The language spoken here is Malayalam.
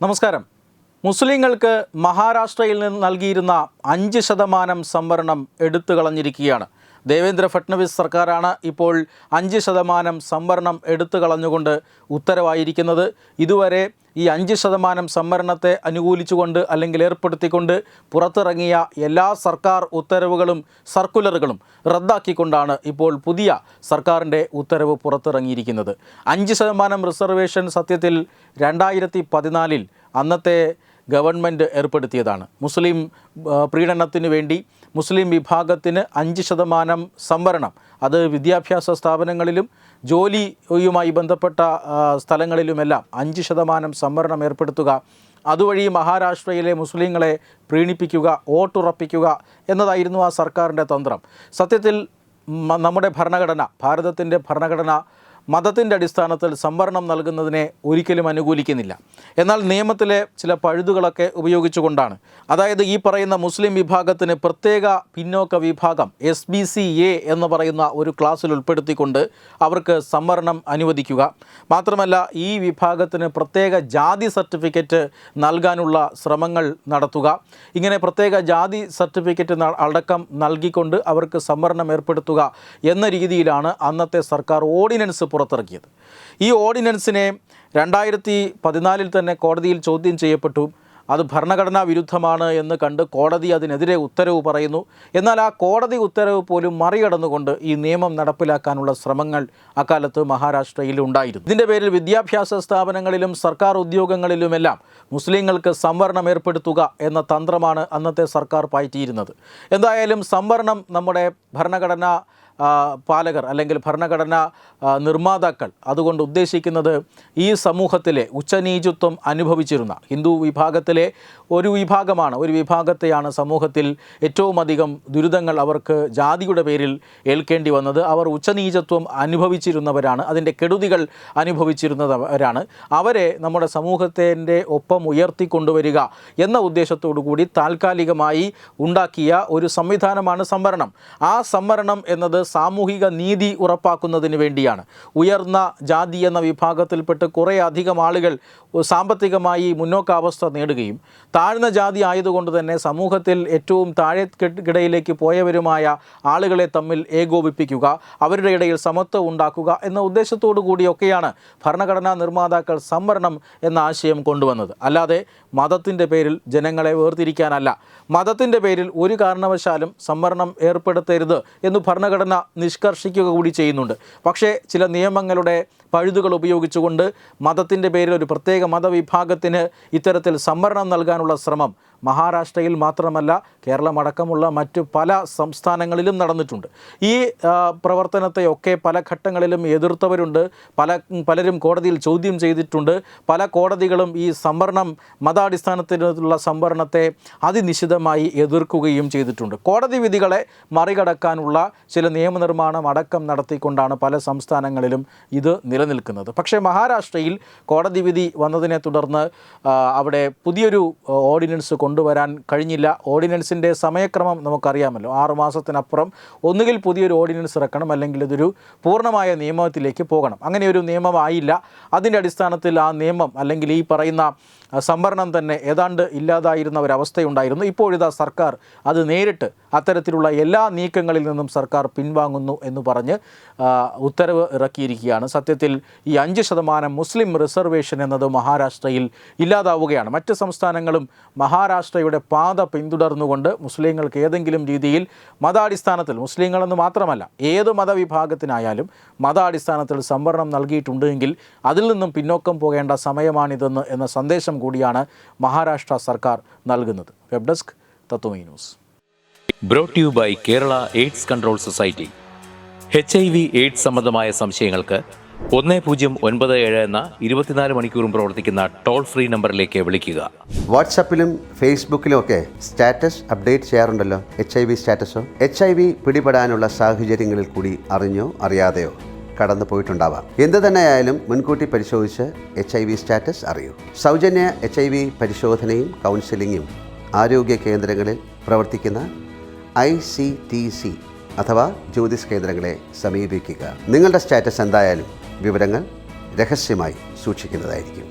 നമസ്കാരം. മുസ്ലിങ്ങൾക്ക് മഹാരാഷ്ട്രയിൽ നിന്ന് നൽകിയിരുന്ന 5% സംവരണം എടുത്തു കളഞ്ഞിരിക്കുകയാണ്. ദേവേന്ദ്ര ഫട്നവിസ് സർക്കാരാണ് ഇപ്പോൾ 5% സംവരണം എടുത്തു കളഞ്ഞുകൊണ്ട് ഉത്തരവായിരിക്കുന്നത്. ഇതുവരെ ഈ 5% സംവരണത്തെ അനുകൂലിച്ചുകൊണ്ട് അല്ലെങ്കിൽ ഏർപ്പെടുത്തിക്കൊണ്ട് പുറത്തിറങ്ങിയ എല്ലാ സർക്കാർ ഉത്തരവുകളും സർക്കുലറുകളും റദ്ദാക്കിക്കൊണ്ടാണ് ഇപ്പോൾ പുതിയ സർക്കാരിൻ്റെ ഉത്തരവ് പുറത്തിറങ്ങിയിരിക്കുന്നത്. 5% റിസർവേഷൻ സത്യത്തിൽ 2014 അന്നത്തെ ഗവൺമെൻറ് ഏർപ്പെടുത്തിയതാണ്. മുസ്ലിം പ്രീണനത്തിന് വേണ്ടി മുസ്ലിം വിഭാഗത്തിന് 5% സംവരണം, അത് വിദ്യാഭ്യാസ സ്ഥാപനങ്ങളിലും ജോലിയുമായി ബന്ധപ്പെട്ട സ്ഥലങ്ങളിലുമെല്ലാം 5% സംവരണം ഏർപ്പെടുത്തുക, അതുവഴി മഹാരാഷ്ട്രയിലെ മുസ്ലിങ്ങളെ പ്രീണിപ്പിക്കുക, വോട്ടുറപ്പിക്കുക എന്നതായിരുന്നു ആ സർക്കാരിൻ്റെ തന്ത്രം. സത്യത്തിൽ നമ്മുടെ ഭരണഘടന, ഭാരതത്തിൻ്റെ ഭരണഘടന മതത്തിൻ്റെ അടിസ്ഥാനത്തിൽ സംവരണം നൽകുന്നതിനെ ഒരിക്കലും അനുകൂലിക്കുന്നില്ല. എന്നാൽ നിയമത്തിലെ ചില പഴുതുകളൊക്കെ ഉപയോഗിച്ചുകൊണ്ടാണ്, അതായത് ഈ പറയുന്ന മുസ്ലിം വിഭാഗത്തിന് പ്രത്യേക പിന്നോക്ക വിഭാഗം SBC-A എന്ന് പറയുന്ന ഒരു ക്ലാസ്സിൽ ഉൾപ്പെടുത്തിക്കൊണ്ട് അവർക്ക് സംവരണം അനുവദിക്കുക. മാത്രമല്ല ഈ വിഭാഗത്തിന് പ്രത്യേക ജാതി സർട്ടിഫിക്കറ്റ് നൽകാനുള്ള ശ്രമങ്ങൾ നടത്തുക. ഇങ്ങനെ പ്രത്യേക ജാതി സർട്ടിഫിക്കറ്റ് അടക്കം നൽകിക്കൊണ്ട് അവർക്ക് സംവരണം ഏർപ്പെടുത്തുക എന്ന രീതിയിലാണ് അന്നത്തെ സർക്കാർ ഓർഡിനൻസ് പുറത്തിറക്കിയത്. ഈ ഓർഡിനൻസിനെ 2014 തന്നെ കോടതിയിൽ ചോദ്യം ചെയ്യപ്പെട്ടു. അത് ഭരണഘടനാ വിരുദ്ധമാണ് എന്ന് കണ്ട് കോടതി അതിനെതിരെ ഉത്തരവ് പറയുന്നു. എന്നാൽ ആ കോടതി ഉത്തരവ് പോലും മറികടന്നുകൊണ്ട് ഈ നിയമം നടപ്പിലാക്കാനുള്ള ശ്രമങ്ങൾ അക്കാലത്ത് മഹാരാഷ്ട്രയിൽ ഉണ്ടായിരുന്നു. ഇതിൻ്റെ പേരിൽ വിദ്യാഭ്യാസ സ്ഥാപനങ്ങളിലും സർക്കാർ ഉദ്യോഗങ്ങളിലുമെല്ലാം മുസ്ലിങ്ങൾക്ക് സംവരണം ഏർപ്പെടുത്തുക എന്ന തന്ത്രമാണ് അന്നത്തെ സർക്കാർ പയറ്റിയിരുന്നത്. എന്തായാലും സംവരണം നമ്മുടെ ഭരണഘടനാ പാലകർ അല്ലെങ്കിൽ ഭരണഘടനാ നിർമ്മാതാക്കൾ അതുകൊണ്ട് ഉദ്ദേശിക്കുന്നത് ഈ സമൂഹത്തിലെ ഉച്ചനീചത്വം അനുഭവിച്ചിരുന്ന ഹിന്ദു വിഭാഗത്തിലെ ഒരു വിഭാഗത്തെയാണ് സമൂഹത്തിൽ ഏറ്റവും അധികം ദുരിതങ്ങൾ അവർക്ക് ജാതിയുടെ പേരിൽ ഏൽക്കേണ്ടി വന്നത്. അവർ ഉച്ചനീചത്വം അനുഭവിച്ചിരുന്നവരാണ്, അതിൻ്റെ കെടുതികൾ അനുഭവിച്ചിരുന്നവരാണ്. അവരെ നമ്മുടെ സമൂഹത്തിൻ്റെ ഒപ്പം ഉയർത്തിക്കൊണ്ടുവരിക എന്ന ഉദ്ദേശത്തോടു കൂടി താൽക്കാലികമായി ഉണ്ടാക്കിയ ഒരു സംവിധാനമാണ് സംവരണം. ആ സംവരണം എന്നത് സാമൂഹിക നീതി ഉറപ്പാക്കുന്നതിന് വേണ്ടിയാണ്. ഉയർന്ന ജാതി എന്ന വിഭാഗത്തിൽപ്പെട്ട് കുറേ അധികം ആളുകൾ സാമ്പത്തികമായി മുന്നോക്കാവസ്ഥ നേടുകയും താഴ്ന്ന ജാതി ആയതുകൊണ്ട് തന്നെ സമൂഹത്തിൽ ഏറ്റവും താഴെക്കിടയിലേക്ക് പോയവരുമായ ആളുകളെ തമ്മിൽ ഏകോപിപ്പിക്കുക, അവരുടെ ഇടയിൽ സമത്വം ഉണ്ടാക്കുക എന്ന ഉദ്ദേശത്തോടു കൂടിയൊക്കെയാണ് ഭരണഘടനാ നിർമ്മാതാക്കൾ സംവരണം എന്ന ആശയം കൊണ്ടുവന്നത്. അല്ലാതെ മതത്തിൻ്റെ പേരിൽ ജനങ്ങളെ വേർതിരിക്കാനല്ല. മതത്തിൻ്റെ പേരിൽ ഒരു കാരണവശാലും സംവരണം ഏർപ്പെടുത്തരുത് എന്ന് ഭരണഘടന നിഷ്കർഷിക്കുക കൂടി ചെയ്യുന്നുണ്ട്. പക്ഷേ ചില നിയമങ്ങളുടെ പഴുതുകൾ ഉപയോഗിച്ചുകൊണ്ട് മതത്തിൻ്റെ പേരിൽ ഒരു പ്രത്യേക മതവിഭാഗത്തിന് ഇത്തരത്തിൽ സംവരണം നൽകാനുള്ള ശ്രമം മഹാരാഷ്ട്രയിൽ മാത്രമല്ല കേരളമടക്കമുള്ള മറ്റു പല സംസ്ഥാനങ്ങളിലും നടന്നിട്ടുണ്ട്. ഈ പ്രവർത്തനത്തെയൊക്കെ പല ഘട്ടങ്ങളിലും എതിർത്തവരുണ്ട്. പലരും കോടതിയിൽ ചോദ്യം ചെയ്തിട്ടുണ്ട്. പല കോടതികളും ഈ സംവരണം, മതാടിസ്ഥാനത്തിലുള്ള സംവരണത്തെ അതിനിശിതമായി എതിർക്കുകയും ചെയ്തിട്ടുണ്ട്. കോടതി വിധികളെ മറികടക്കാനുള്ള ചില നിയമനിർമ്മാണം അടക്കം നടത്തിക്കൊണ്ടാണ് പല സംസ്ഥാനങ്ങളിലും ഇത് നിലനിൽക്കുന്നത്. പക്ഷേ മഹാരാഷ്ട്രയിൽ കോടതി വിധി വന്നതിനെ തുടർന്ന് അവിടെ പുതിയൊരു ഓർഡിനൻസ് കൊണ്ടുവരാൻ കഴിഞ്ഞില്ല. ഓർഡിനൻസിൻ്റെ സമയക്രമം നമുക്കറിയാമല്ലോ. 6 മാസത്തിനപ്പുറം ഒന്നുകിൽ പുതിയൊരു ഓർഡിനൻസ് ഇറക്കണം, അല്ലെങ്കിൽ ഇതൊരു പൂർണ്ണമായ നിയമത്തിലേക്ക് പോകണം. അങ്ങനെ ഒരു നിയമമായില്ല. അതിൻ്റെ അടിസ്ഥാനത്തിൽ ആ നിയമം അല്ലെങ്കിൽ ഈ പറയുന്ന സംവരണം തന്നെ ഏതാണ്ട് ഇല്ലാതായിരുന്ന ഒരവസ്ഥയുണ്ടായിരുന്നു. ഇപ്പോഴിതാ സർക്കാർ അത് നേരിട്ട് അത്തരത്തിലുള്ള എല്ലാ നീക്കങ്ങളിൽ നിന്നും സർക്കാർ പിൻവാങ്ങുന്നു എന്ന് പറഞ്ഞ് ഉത്തരവ് ഇറക്കിയിരിക്കുകയാണ്. സത്യത്തിൽ ഈ 5% മുസ്ലിം റിസർവേഷൻ എന്നത് മഹാരാഷ്ട്രയിൽ ഇല്ലാതാവുകയാണ്. മറ്റ് സംസ്ഥാനങ്ങളും മഹാരാഷ്ട്രയുടെ പാത പിന്തുടർന്നുകൊണ്ട് മുസ്ലിങ്ങൾക്ക് ഏതെങ്കിലും രീതിയിൽ മതാടിസ്ഥാനത്തിൽ, മുസ്ലിങ്ങളെന്ന് മാത്രമല്ല ഏത് മതവിഭാഗത്തിനായാലും മതാടിസ്ഥാനത്തിൽ സംവരണം നൽകിയിട്ടുണ്ടെങ്കിൽ അതിൽ നിന്നും പിന്നോക്കം പോകേണ്ട സമയമാണിതെന്ന് എന്ന സന്ദേശം കൂടിയാണ് മഹാരാഷ്ട്ര സർക്കാർ നൽകുന്നത്. Web desk Tatwamayi news. Brought you by Kerala AIDS control society. HIV/AIDS സംബന്ധമായ സംശയങ്ങൾക്ക് 1097 എന്ന 24 മണിക്കൂറും പ്രവർത്തിക്കുന്ന ടോൾ ഫ്രീ നമ്പറിലേക്ക് വിളിക്കുക. വാട്സാപ്പിലും ഫേസ്ബുക്കിലും ഒക്കെ സ്റ്റാറ്റസ് അപ്ഡേറ്റ് ചെയ്യാറുണ്ടല്ലോ. HIV സ്റ്റാറ്റസോ HIV പിടിപെടാനുള്ള സാഹചര്യങ്ങളിൽ കൂടി അറിഞ്ഞോ അറിയാതെയോ കടന്നു പോയിട്ടുണ്ടാവാം. എന്ത് തന്നെയായാലും മുൻകൂട്ടി പരിശോധിച്ച് HIV സ്റ്റാറ്റസ് അറിയൂ. സൗജന്യ HIV പരിശോധനയും കൗൺസിലിങ്ങും ആരോഗ്യ കേന്ദ്രങ്ങളിൽ പ്രവർത്തിക്കുന്ന ICTC അഥവാ ജ്യോതിസ് കേന്ദ്രങ്ങളെ സമീപിക്കുക. നിങ്ങളുടെ സ്റ്റാറ്റസ് എന്തായാലും വിവരങ്ങൾ രഹസ്യമായി സൂക്ഷിക്കുന്നതായിരിക്കും.